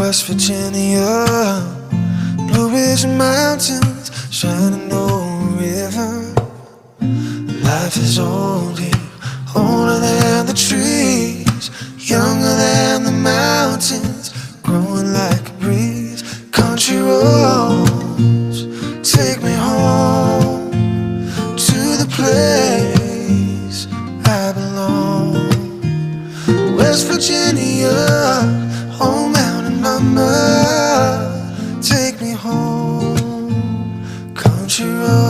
West Virginia, Blue Ridge Mountains, Shenandoah River. Life is old here, older than the trees, younger than the mountains, growing like a breeze. Country roads take me home to the place I belong. West Virginia, oh mountain mama, take me home. Country roads